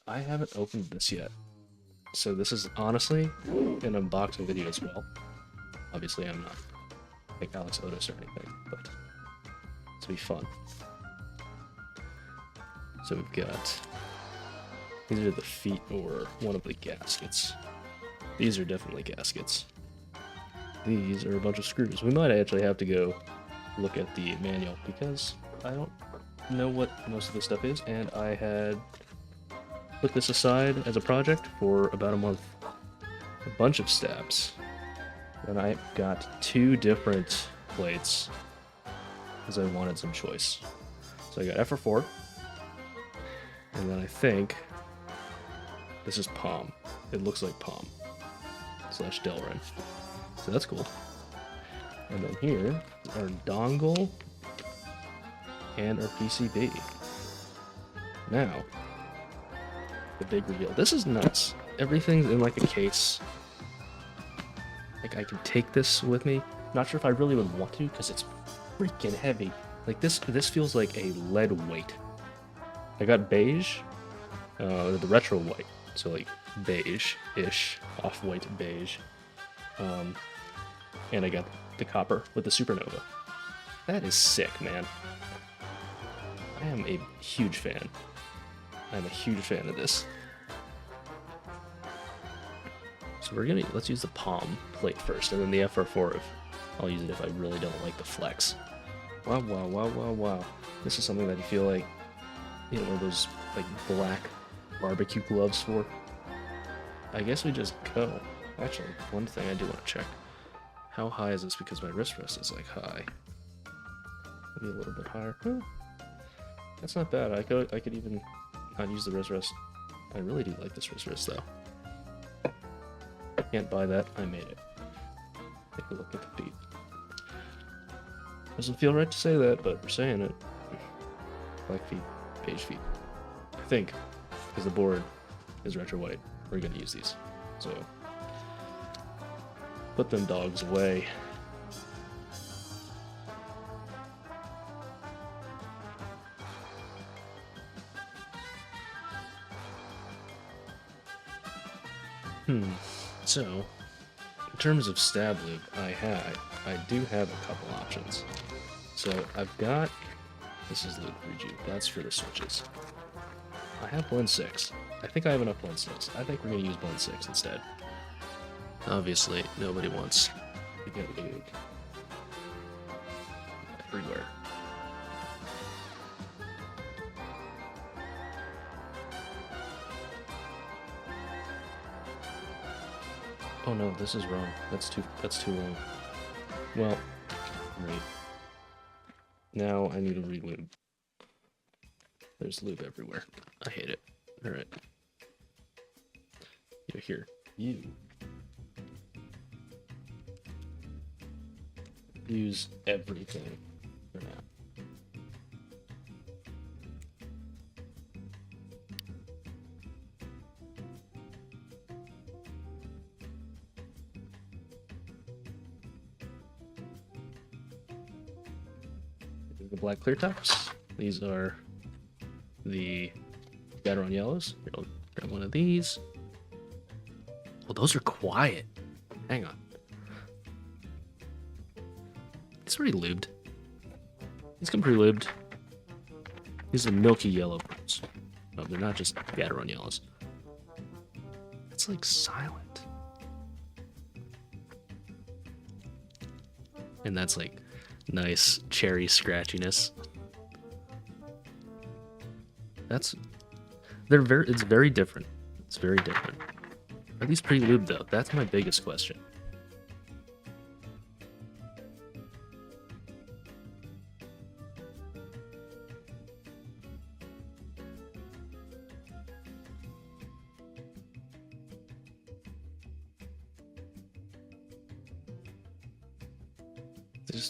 I haven't opened this yet. So this is honestly an unboxing video as well. Obviously I'm not like Alex Otis or anything, but this will be fun. So we've got, these are the feet or one of the gaskets. These are definitely gaskets. These are a bunch of screws. We might actually have to go look at the manual because I don't know what most of this stuff is, and I had put this aside as a project for about a month. A bunch of stabs. And I got 2 different plates because I wanted some choice. So I got F for 4, and then I think this is Palm. It looks like Palm / Delrin. So that's cool. And then here our dongle and our PCB. Now, the big reveal. This is nuts. Everything's in like a case. Like I can take this with me. Not sure if I really would want to because it's freaking heavy. Like this feels like a lead weight. I got beige, the retro white, so like beige-ish, off-white beige. And I got the copper with the supernova. That is sick, man. I am a huge fan. I'm a huge fan of this. So let's use the Palm plate first, and then the FR4 if I'll use it if I really don't like the flex. Wow, wow, wow, wow, wow. This is something that you feel like, you know, those like black barbecue gloves for. I guess we just go. Actually, one thing I do want to check. How high is this? Because my wrist rest is like high. Maybe a little bit higher. Huh. That's not bad. I could even not use the wrist rest. I really do like this wrist rest though. Can't buy that. I made it. Take a look at the feet. Doesn't feel right to say that, but we're saying it. Black feet, beige feet. I think, because the board is retro white, we're gonna use these. So put them dogs away. So, in terms of stab lube, I do have a couple options. So I've got, this is lube rejuve, that's for the switches. I have blend 6. I think I have enough blend 6. I think we're gonna use blend 6 instead. Obviously, nobody wants to get lube everywhere. Oh no, this is wrong. That's too long. Well, right. Now I need to re-lube. There's lube everywhere. I hate it. Alright. You're here. You. Use everything for now. The black clear tops. These are the Gateron Yellows. Here, I'll grab one of these. Oh, those are quiet. Hang on. It's already lubed. These come pre-lubed. These are Milky Yellow Pros. No, they're not just Gateron Yellows. It's like silent. And that's like nice cherry scratchiness. It's very different. It's very different. Are these pre-lubed though? That's my biggest question.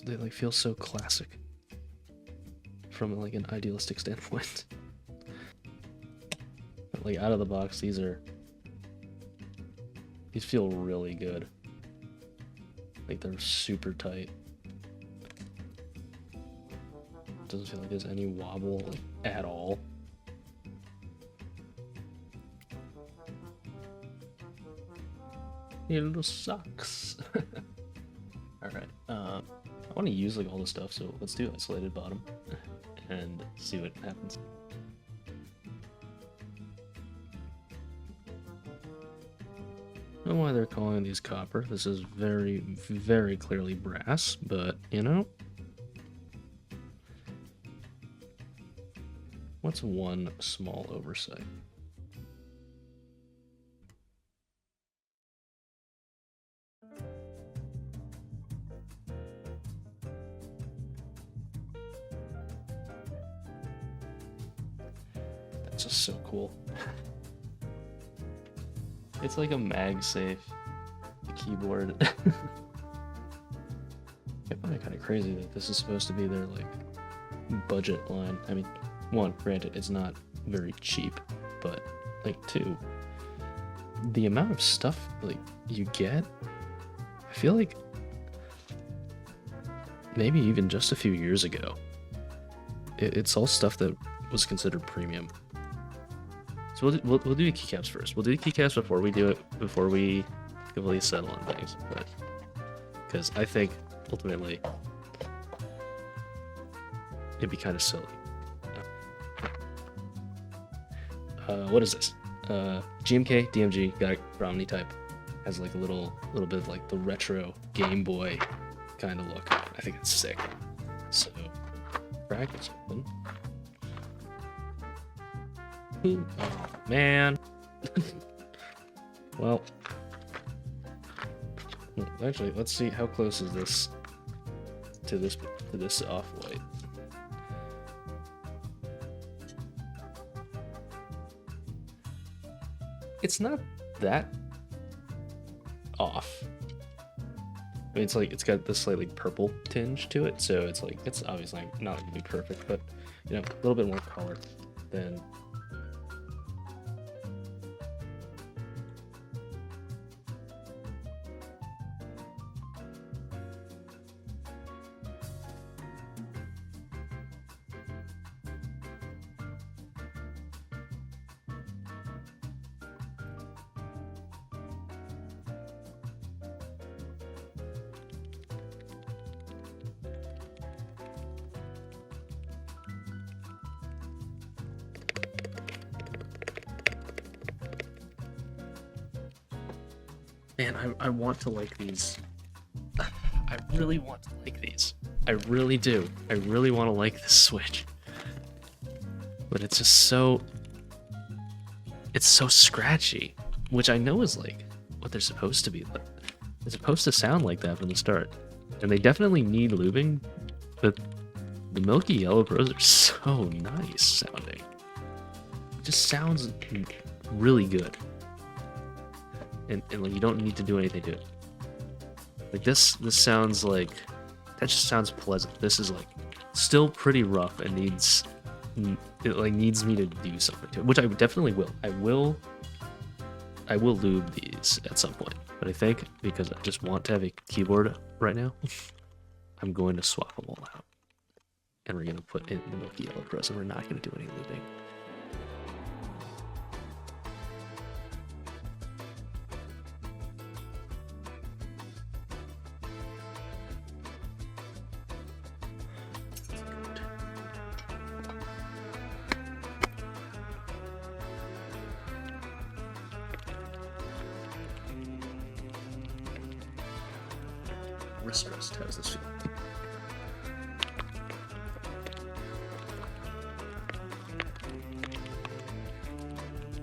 They like feel so classic from like an idealistic standpoint. But like out of the box, these feel really good. Like they're super tight. Doesn't feel like there's any wobble at all. Yellow socks. Alright, I want to use like all the stuff, so let's do isolated bottom and see what happens. I don't know why they're calling these copper. This is very, very clearly brass, but you know, what's one small oversight? That's just so cool. It's like a MagSafe keyboard. I find it kind of crazy that this is supposed to be their like budget line. I mean, one, granted, it's not very cheap, but like two, the amount of stuff like you get, I feel like maybe even just a few years ago, it's all stuff that was considered premium. So we'll do the keycaps first. We'll do the keycaps before we do it, before we completely settle on things. But because I think ultimately it'd be kind of silly. What is this? GMK DMG Gateron type has like a little bit of like the retro Game Boy kind of look. I think it's sick. So brackets open. Oh man. Well, actually, let's see how close is this to this off-white. It's not that off. I mean, it's like it's got this slightly purple tinge to it, so it's like it's obviously not gonna be perfect, but you know, a little bit more color than. Man, I want to like these. I really want to like these. I really do. I really want to like this Switch. But it's just so... It's so scratchy. Which I know is like what they're supposed to be. It's supposed to sound like that from the start. And they definitely need lubing. But the Milky Yellow Pros are so nice sounding. It just sounds really good. And like you don't need to do anything to it. Like this sounds like that just sounds pleasant. This is like still pretty rough and needs me to do something to it, which I definitely will. I will lube these at some point. But I think because I just want to have a keyboard right now, I'm going to swap them all out. And we're gonna put in the Milky Yellow Pros, and we're not gonna do any lubing. Wrist rest, how does this feel?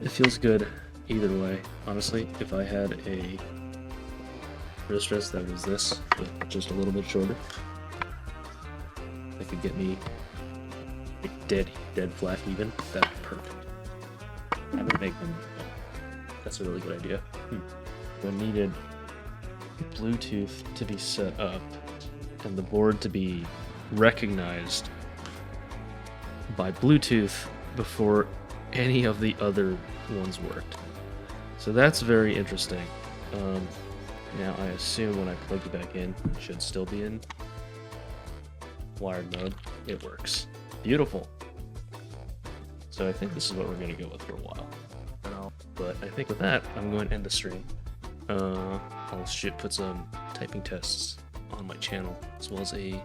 It feels good either way. Honestly, if I had a wrist rest that was this, but just a little bit shorter, that could get me like dead flat even. That'd be perfect. That would make them. That's a really good idea. I needed Bluetooth to be set up and the board to be recognized by Bluetooth before any of the other ones worked. So that's very interesting. Now I assume when I plug it back in, it should still be in wired mode. It works. Beautiful. So I think this is what we're going to go with for a while. But I think with that, I'm going to end the stream. I'll put some typing tests on my channel, as well as a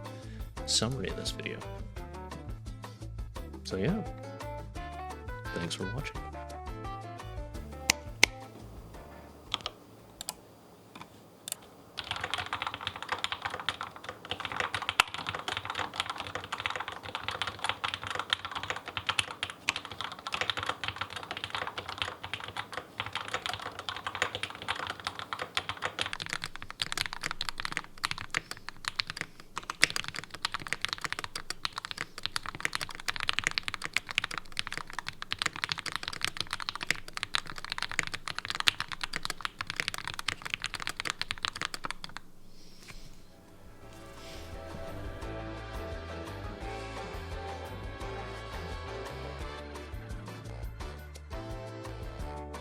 summary of this video. So yeah, thanks for watching.